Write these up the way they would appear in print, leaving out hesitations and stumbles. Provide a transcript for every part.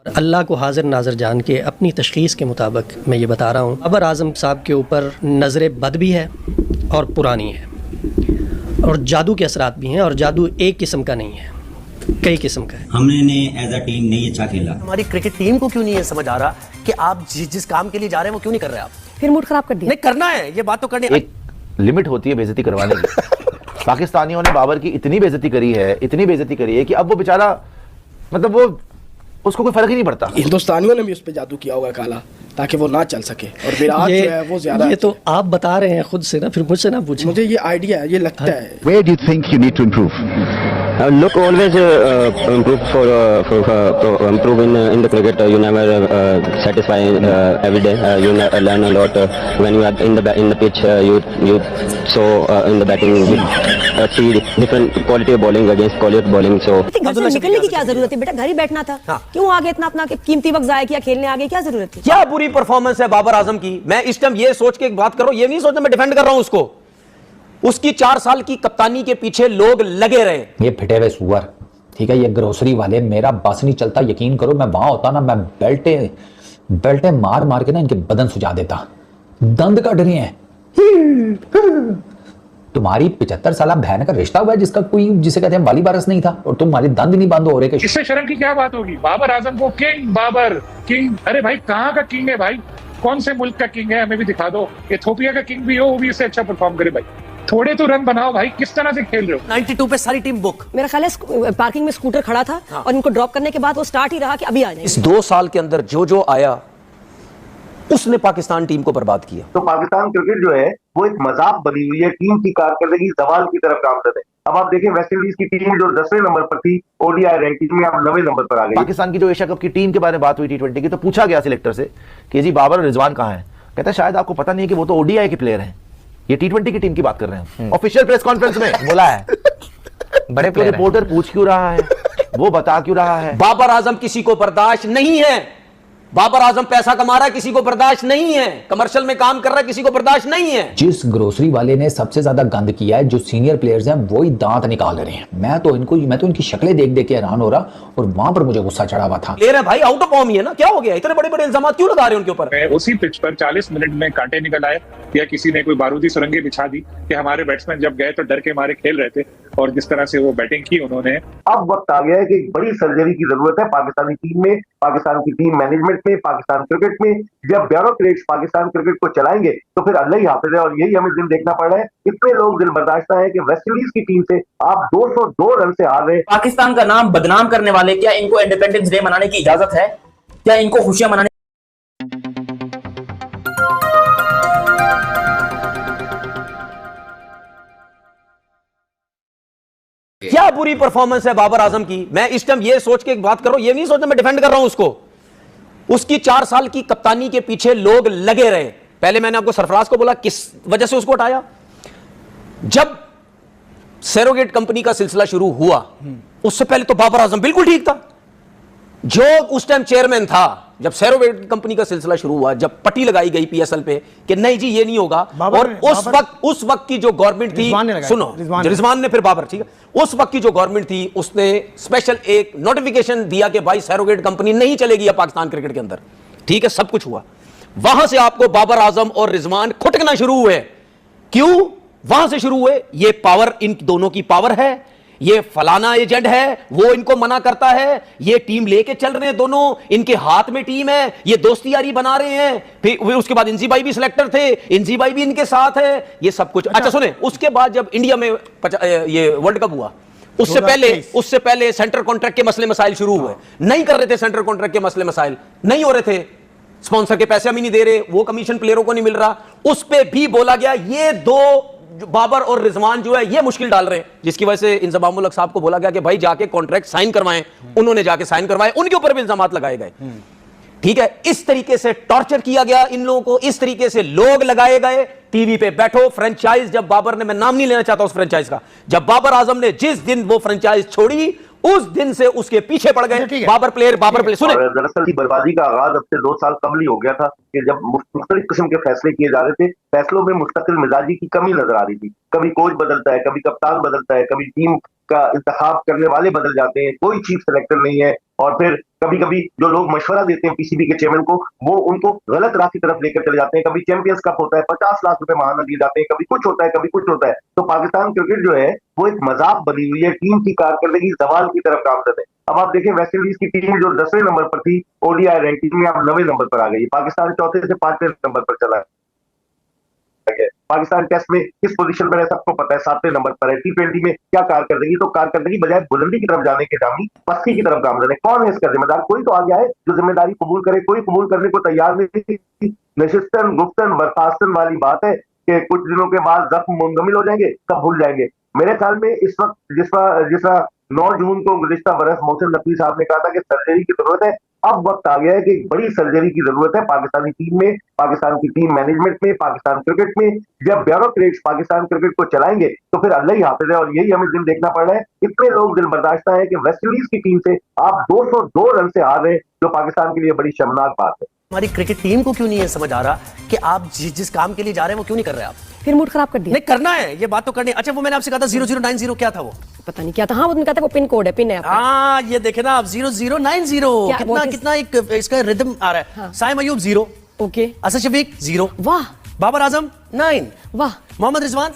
अल्लाह को हाजिर नाज़र जान के अपनी तशख़ीस के मुताबिक मैं ये बता रहा हूँ, बाबर आज़म साहब के ऊपर नज़र बद भी है और पुरानी है, और जादू के असरात भी हैं, और जादू एक किस्म का नहीं है, कई किस्म का है। हमने एज अ टीम नहीं अच्छा खेला। हमारी क्रिकेट टीम को क्यों नहीं है समझ आ रहा कि आप जिस काम के लिए जा रहे हैं वो क्यों नहीं कर रहे आप? फिर मूड खराब कर दिया। नहीं करना है, ये बात तो करनी है। एक लिमिट होती है बेइज्जती करवाने की। पाकिस्तानियों ने बाबर की इतनी बेइज्जती करी है कि अब वो बेचारा, मतलब वो, उसको कोई फर्क ही नहीं पड़ता। हिंदुस्तानियों ने भी उस पर जादू किया होगा काला, ताकि वो ना चल सके। और विराट जो है वो ज्यादा, ये तो आप बता रहे हैं खुद से ना, फिर मुझसे ना पूछें। मुझे ये आइडिया है, ये लगता है। Where do you think you need to improve? Look, always improve improve in the cricket. You never satisfy every day. You learn a lot when you are in the pitch. You so in the batting see different quality of bowling against quality of bowling. So घर से निकलने की क्या जरूरत है बेटा, घर ही बैठना था। क्यों आगे इतना अपना कीमती वक्त जाया किया, खेलने आगे क्या जरूरत थी? क्या बुरी परफॉर्मेंस है बाबर आजम की। मैं इस टाइम ये सोच के एक बात कर रहा हूं, ये नहीं सोच मैं डिफेंड कर रहा हूं उसको। उसकी 4 साल की कप्तानी के पीछे लोग लगे रहे। ये फिटे हुए सुअर, ठीक है, ये ग्रोसरी वाले, मेरा बस नहीं चलता। यकीन करो, मैं वहां होता ना, मैं बेल्टे मार मार के ना इनके बदन सुझा देता। दंद कट रहे हैं। तुम्हारी 75 साल बहन का रिश्ता हुआ है जिसका कोई, जिसे कहते हैं वाली वारस नहीं था, और तुम्हारी दंद नहीं बंद हो रहे। इससे शर्म की क्या बात होगी? बाबर आजम को किंग, अरे भाई कहाँ का किंग है भाई? कौन से मुल्क का किंग है? हमें भी दिखा दो। इथियोपिया का किंग भी हो, वो भी इससे अच्छा परफॉर्म करे भाई। थोड़े तो रन बनाओ भाई, किस तरह से खेल रहे हो? 92 पे सारी टीम बुक। मेरा ख्याल है पार्किंग में स्कूटर खड़ा था और इनको ड्रॉप करने के बाद वो स्टार्ट ही रहा कि अभी आ जाएंगे। इस 2 साल के अंदर जो आया उसने पाकिस्तान टीम को बर्बाद किया। तो पाकिस्तान क्रिकेट जो है वो एक मजाक बनी हुई है, टीम की कारकर्दगी जवाल की तरफ नामजद है। अब आप देखें वेस्ट इंडीज की टीम जो 10वें नंबर पर थी ओडीआई रैंकिंग में, अब 9वें नंबर पर आ गई। पाकिस्तान की जो एशिया कप की टीम के बारे में बात हुई T20 की, तो पूछा गया सिलेक्टर से कि जी बाबर और रिजवान कहाँ हैं। कहता है शायद आपको पता नहीं है कि वो तो ओडीआई के प्लेयर हैं, ये T20 की टीम की बात कर रहे हैं। ऑफिशियल प्रेस कॉन्फ्रेंस में बोला है। बड़े प्लेयर, रिपोर्टर पूछ क्यों रहा है, वो बता क्यों रहा है। बाबर आजम किसी को बर्दाश्त नहीं है। बाबर आजम पैसा कमा रहा है, किसी को बर्दाश्त नहीं है। कमर्शियल में काम कर रहा है, किसी को बर्दाश्त नहीं है। जिस ग्रोसरी वाले ने सबसे ज्यादा गंद किया है, जो सीनियर प्लेयर्स हैं, वो ही दांत निकाल रहे हैं। मैं तो इनकी शक्लें देख के हैरान हो रहा, और वहां पर मुझे गुस्सा चढ़ा हुआ था। प्लेयर है भाई, आउट ऑफ फॉर्म ही है ना, क्या हो गया? इतने बड़े इल्जाम क्यों लगा रहे हैं उनके ऊपर? उसी पिच पर 40 मिनट में कांटे निकल आए, या किसी ने कोई बारूदी सुरंगें बिछा दी कि हमारे बैट्समैन जब गए तो डर के मारे खेल रहे थे, और जिस तरह से वो बैटिंग की उन्होंने। अब वक्त आ गया है कि एक बड़ी सर्जरी की जरूरत है पाकिस्तानी टीम में, पाकिस्तान की टीम मैनेजमेंट में, पाकिस्तान क्रिकेट में। जब ब्यूरोक्रेट्स पाकिस्तान क्रिकेट को चलाएंगे तो फिर अल्लाह ही हाफिज है, और यही हमें दिन देखना पड़ रहा है। इतने लोग दिल बर्दाश्त है कि वेस्ट इंडीज की टीम से आप 202 रन से हार रहे। पाकिस्तान का नाम बदनाम करने वाले, क्या इनको इंडिपेंडेंस डे मनाने की इजाजत है? क्या इनको खुशियां मनाने? क्या बुरी परफॉर्मेंस है बाबर आजम की। मैं इस टाइम ये सोच के एक बात कर रहा हूं, ये नहीं सोच मैं डिफेंड कर रहा हूं उसको। उसकी 4 साल की कप्तानी के पीछे लोग लगे रहे। पहले मैंने आपको सरफराज को बोला किस वजह से उसको हटाया। जब सरोगेट कंपनी का सिलसिला शुरू हुआ, उससे पहले तो बाबर आजम बिल्कुल ठीक था। जो उस टाइम चेयरमैन था, जब सरोगेट कंपनी का सिलसिला शुरू हुआ, जब पट्टी लगाई गई पीएसएल पे कि नहीं जी ये नहीं होगा, और उस वक्त की जो गवर्नमेंट थी, सुनो रिजवान ने फिर बाबर, ठीक है, उस वक्त की जो गवर्नमेंट थी उसने स्पेशल एक नोटिफिकेशन दिया कि भाई सरोगेट कंपनी नहीं चलेगी अब पाकिस्तान क्रिकेट के अंदर, ठीक है, सब कुछ हुआ। वहां से आपको बाबर आजम और रिजवान खुटकना शुरू हुए। क्यों वहां से शुरू हुए? ये पावर, इन दोनों की पावर है, ये फलाना एजेंट है, वो इनको मना करता है, ये टीम लेके चल रहे हैं दोनों, इनके हाथ में टीम है, ये दोस्ती यारी बना रहे हैं। फिर उसके बाद इंजी भाई भी सिलेक्टर थे, इंजी भाई भी इनके साथ है, ये सब कुछ। अच्छा सुने, उसके बाद जब इंडिया में ये वर्ल्ड कप हुआ, उससे पहले सेंट्रल कॉन्ट्रैक्ट के मसले मसाइल शुरू हुए। नहीं कर रहे थे सेंट्रल कॉन्ट्रैक्ट के मसले मसाइल, नहीं हो रहे थे, स्पॉन्सर के पैसे हम ही नहीं दे रहे, वो कमीशन प्लेयरों को नहीं मिल रहा। उस पे भी बोला गया ये दो बाबर और रिजवान जो है ये मुश्किल डाल रहे हैं, जिसकी वजह से इंजमाम उल हक साहब को बोला गया कि भाई जाके कॉन्ट्रैक्ट साइन करवाएं। उन्होंने जाके साइन करवाए, उनके ऊपर भी इल्जाम लगाए गए। ठीक है, इस तरीके से टॉर्चर किया गया इन लोगों को, इस तरीके से लोग लगाए गए। टीवी पे बैठो, फ्रेंचाइज जब बाबर ने, मैं नाम नहीं लेना चाहता उस फ्रेंचाइज का, जब बाबर आजम ने जिस दिन वो फ्रेंचाइज छोड़ी उस दिन से उसके पीछे पड़ गए बाबर प्लेयर सुने। दरअसल की बर्बादी का आगाज अब से 2 साल कबल ही हो गया था कि जब मुख्तलिफ किस्म के फैसले किए जा रहे थे, फैसलों में मुस्तकिल मिजाजी की कमी नजर आ रही थी। कभी कोच बदलता है, कभी कप्तान बदलता है, कभी टीम का इंतखाब करने वाले बदल जाते हैं, कोई चीफ सेलेक्टर नहीं है, और फिर कभी कभी जो लोग मशवरा देते हैं पीसीबी के चेयरमैन को, वो उनको गलत राह की तरफ लेकर चले जाते हैं। कभी चैंपियंस कप होता है, 50 लाख रुपए महाना दिए जाते हैं, कभी कुछ होता है, कभी कुछ होता है। तो पाकिस्तान क्रिकेट जो है वो एक मजाक बनी हुई है, टीम की कारकर्दगी जवाल की तरफ गामजद है। अब आप देखें वेस्ट इंडीज की टीम जो 10वें नंबर पर थी ओडीआई रैंकिंग में, अब 9वें नंबर पर आ गई। पाकिस्तान चौथे से 5वें नंबर पर चला है। पाकिस्तान टेस्ट में किस पोजीशन पर है सबको पता है, 7वें नंबर पर है। टी20 में क्या कारकर्दगी, तो कारकर्दगी बजाय बुलंदी की तरफ जाने के दामी पस्ती की तरफ गामजद है। कौन है इसका जिम्मेदार? कोई तो आ गया है जो जिम्मेदारी कबूल करे, कोई कबूल करने को तैयार नहीं। नशिस्तन गुफ्तन बर्खास्तन वाली बात है कि कुछ दिनों के बाद जख्म मुंजमिल हो जाएंगे, कब भूल जाएंगे। मेरे ख्याल में इस वक्त जिस 9 जून को गुज़िश्ता बरस मोहसिन नकवी साहब ने कहा था कि सर्जरी की जरूरत है, अब वक्त आ गया है कि बड़ी सर्जरी की जरूरत है पाकिस्तानी टीम में, पाकिस्तान की टीम मैनेजमेंट में, पाकिस्तान क्रिकेट में। जब ब्यूरोक्रेट्स पाकिस्तान क्रिकेट को चलाएंगे तो फिर अल्लाह ही हाफिज है, और यही हमें दिन देखना पड़ रहा है। इतने लोग दिल बर्दाश्त है कि वेस्ट इंडीज की टीम से आप 202 रन से हार रहे हैं, जो पाकिस्तान के लिए बड़ी शर्मनाक बात है। हमारी क्रिकेट टीम को क्यों नहीं है समझ आ रहा कि आप जिस काम के लिए जा रहे हैं वो क्यों नहीं कर रहे? आप फिर मूड खराब कर दिया। नहीं करना है, ये बात तो करनी है। अच्छा वो मैंने आपसे कहा था 0090 क्या था वो? पता नहीं क्या था। हाँ वो कहता है वो पिन कोड है, पिन है आपका। हाँ ये देखे ना आप 0090 कितना एक इसका रिदम आ रहा है। हाँ। साइम अयूब 0, ओके, असद शफीक 0, वाह, बाबर आजम 9, वाह, मोहम्मद रिजवान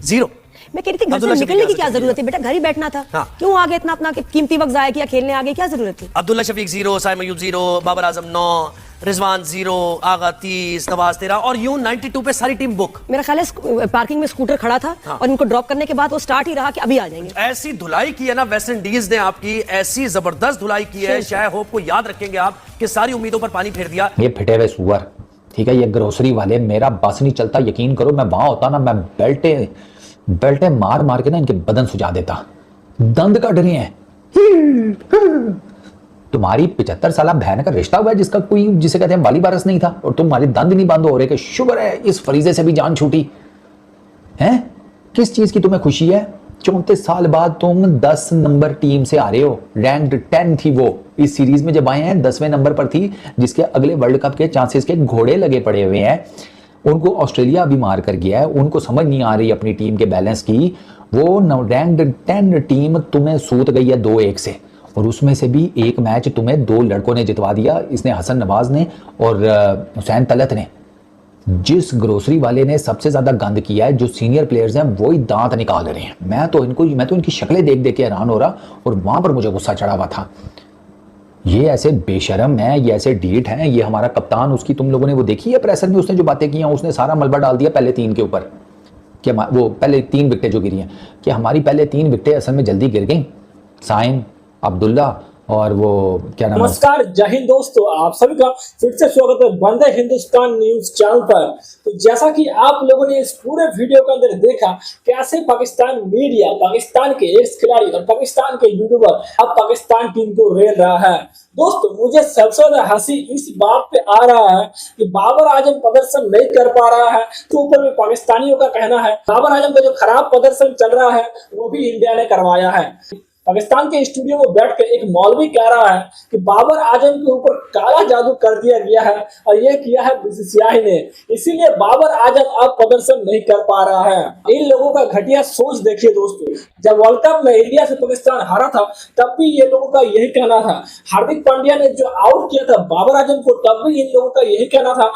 0। मैं कह रही थी घर से निकलने की क्या जरूरत है बेटा, घर ही बैठना था। हाँ। क्यों आगे इतना अपना कीमती वक्त जाया किया, खेलने आगे क्या जरूरत थी? अब्दुल्ला शफीक 0, साइम अयूब 0, बाबर आजम 9, रिजवान 0, आगा 30, नवाज 13 और यूं 92 पे सारी टीम बुक। मेरा ख्याल है पार्किंग में स्कूटर खड़ा था। हाँ। और इनको ड्रॉप करने के बाद वो स्टार्ट ही रहा कि अभी आ जाएंगे। ऐसी धुलाई की है ना वेस्ट इंडीज ने आपकी, ऐसी जबरदस्त धुलाई की है, शायद होप को याद रखेंगे आप कि सारी उम्मीदों पर पानी फेर दिया। ये फिटे हुए सुअर, ठीक है, ये ग्रोसरी वाले, मेरा बस नहीं चलता, यकीन करो मैं वहां होता ना, मैं बेल्टे मार मार के ना इनके बदन सुझा देता। दंद कट रहे हैं। तुम्हारी 75 साल बहन का रिश्ता हुआ है जिसका कोई, जिसे कहते हैं वाली वारस नहीं था, और तुम्हारे दंद नहीं बंद हो रहे कि शुक्र है इस फरीजे से भी जान छूटी है। किस चीज की तुम्हें खुशी है? 34 साल बाद तुम 10 नंबर टीम से आ रहे हो, रैंक्ड 10 थी वो इस सीरीज में जब आए हैं, 10वें नंबर पर थी, जिसके अगले वर्ल्ड कप के चांसेस के घोड़े लगे पड़े हुए हैं। उनको ऑस्ट्रेलिया भी मार कर गया है, उनको समझ नहीं आ रही अपनी टीम के बैलेंस की। वो रैंक्ड 10 टीम तुम्हें सूत गई है 2-1 से, और उसमें से भी एक मैच तुम्हें 2 लड़कों ने जितवा दिया, इसने हसन नवाज ने और हुसैन तलत ने। जिस ग्रोसरी वाले ने सबसे ज्यादा गंद किया है, जो सीनियर प्लेयर्स हैं वो ही दांत निकाल रहे हैं। मैं तो इनकी शक्लें देख देख के हैरान हो रहा, और वहां पर मुझे गुस्सा चढ़ा हुआ था। ये ऐसे बेशरम है, ये ऐसे डीट हैं। ये हमारा कप्तान, उसकी तुम लोगों ने वो देखी है प्रेसर में उसने जो बातें की हैं, उसने सारा मलबा डाल दिया पहले 3 के ऊपर, कि वो पहले 3 विकेटें जो गिरी हैं, कि हमारी पहले 3 विकेटें असल में जल्दी गिर गई। साइम, अब्दुल्ला और वो क्या नाम है। नमस्कार, जय हिंद दोस्तों, आप सभी का फिर से स्वागत है वंदे हिंदुस्तान न्यूज चैनल पर। तो जैसा कि आप लोगों ने इस पूरे वीडियो के अंदर देखा, कैसे पाकिस्तान मीडिया, पाकिस्तान के एक्स खिलाड़ी और पाकिस्तान के यूट्यूबर अब पाकिस्तान टीम को रेल रहा है। दोस्तों मुझे सबसे ज्यादा हंसी इस बात पे आ रहा है कि बाबर आजम प्रदर्शन नहीं कर पा रहा है, तो ऊपर में पाकिस्तानियों का कहना है बाबर आजम का जो खराब प्रदर्शन चल रहा है वो भी इंडिया ने करवाया है। पाकिस्तान के स्टूडियो में बैठ कर एक मौलवी कह रहा है कि बाबर आजम के ऊपर काला जादू कर दिया गया है, और ये किया है बीसीसीआई ने, इसीलिए बाबर आजम अब प्रदर्शन नहीं कर पा रहा है। इन लोगों का घटिया सोच देखिए दोस्तों, जब वर्ल्ड कप में इंडिया से पाकिस्तान हारा था तब भी ये लोगों का यही कहना था। हार्दिक पांड्या ने जो आउट किया था बाबर आजम को, तब भी इन लोगों का यही कहना था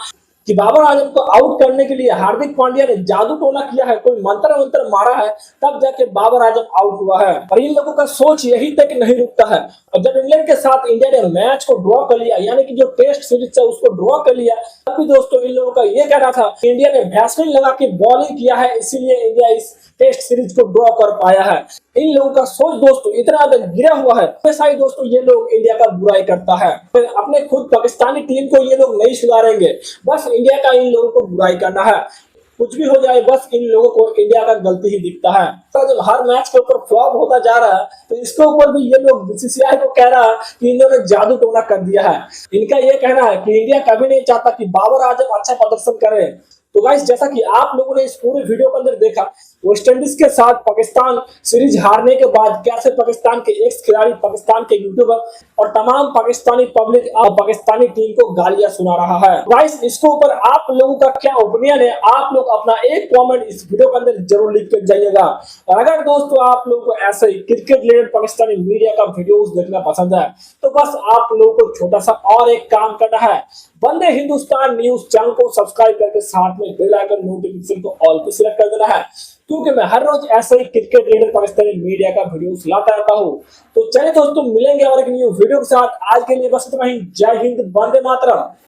कि बाबर आजम को आउट करने के लिए हार्दिक पांड्या ने जादू टोना किया है, कोई मंत्र मारा है, तब जाके बाबर आजम आउट हुआ है। और इन लोगों का सोच यही तक नहीं रुकता है। और जब इंग्लैंड के साथ इंडिया ने मैच को ड्रॉ कर लिया, यानी कि जो टेस्ट सीरीज था उसको ड्रॉ कर लिया, तब भी दोस्तों इन लोगों का ये कहना था कि इंडिया ने वैसलीन लगा के बॉलिंग किया है, इसीलिए इंडिया इस टेस्ट सीरीज को ड्रॉ कर पाया है। इन लोगों का सोच दोस्तों इतना ज्यादा गिरा हुआ है, ऐसा ही दोस्तों ये लोग इंडिया का बुराई करता है। फिर अपने खुद पाकिस्तानी टीम को ये लोग नहीं सुधारेंगे, बस इंडिया का इन लोगों को बुराई करना है। कुछ भी हो जाए बस इन लोगों को इंडिया का गलती ही दिखता है। तो जब हर मैच के ऊपर फ्लॉप होता जा रहा है, तो इसके ऊपर भी ये लोग बीसीसीआई को कह रहा है कि इन्होंने जादू टोना कर दिया है। इनका ये कहना है कि इंडिया कभी नहीं चाहता कि बाबर आजम अच्छा प्रदर्शन करे। तो गाइस, जैसा कि आप लोगों ने इस पूरे वीडियो के अंदर देखा वेस्ट इंडीज के साथ पाकिस्तान सीरीज हारने के बाद कैसे पाकिस्तान के एक्स खिलाड़ी, पाकिस्तान के यूट्यूबर और तमाम पाकिस्तानी पब्लिक अब पाकिस्तानी टीम को गालियां सुना रहा है। गाइस, इसके ऊपर आप लोगों का क्या ओपिनियन है? आप लोग अपना एक कमेंट इस वीडियो के अंदर जरूर लिख कर जाइएगा। और अगर दोस्तों आप लोगों को ऐसे ही क्रिकेट रिलेटेड पाकिस्तानी मीडिया का वीडियोस देखना पसंद है तो बस आप लोगों को छोटा सा और एक काम करना है, वंदे हिंदुस्तान न्यूज चैनल को सब्सक्राइब करके साथ में बेल आइकन नोटिफिकेशन को ऑल पे सिलेक्ट कर देना है, क्योंकि मैं हर रोज ऐसे ही क्रिकेट रिलेटेड पाकिस्तानी मीडिया का वीडियोस लाता रहता हूं। तो चलिए दोस्तों, मिलेंगे और एक न्यू वीडियो के साथ। आज के लिए बस इतना ही। जय हिंद, वंदे मातरम।